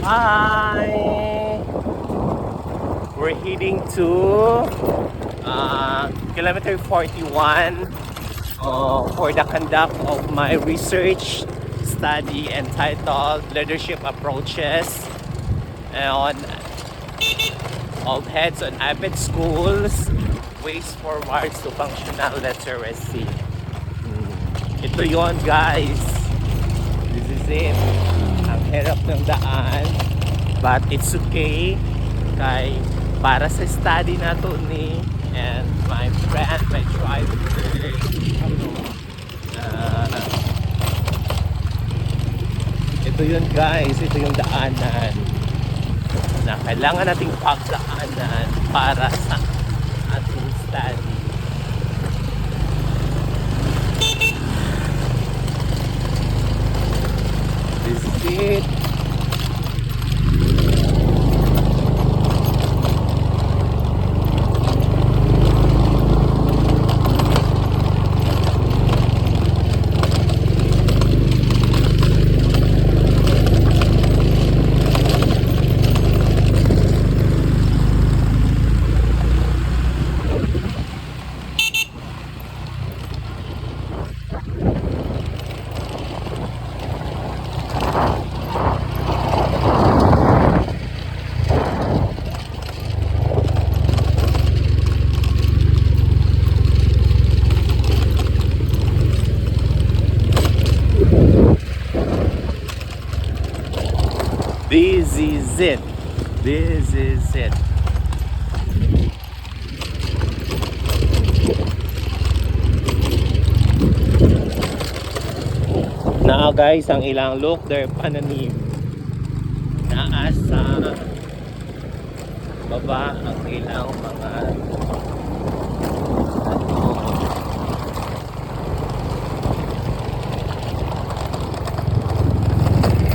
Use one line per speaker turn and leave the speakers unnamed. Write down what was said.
Hi! We're heading to kilometer 41 for the conduct of my research study entitled Leadership Approaches on Old Heads on APED Schools, Ways Forwards to Functional Literacy. Ito yon guys. This is it. Ang hirap ng daan. But it's okay. Kay para sa study na to ni and my friend, my driver. Ito yun guys. Ito yung daanan na kailangan nating pagdaanan para sa ating study. This is it. This is it. This is it. Na guys, ang ilang look their pananim. Naasa baba ang ilang mga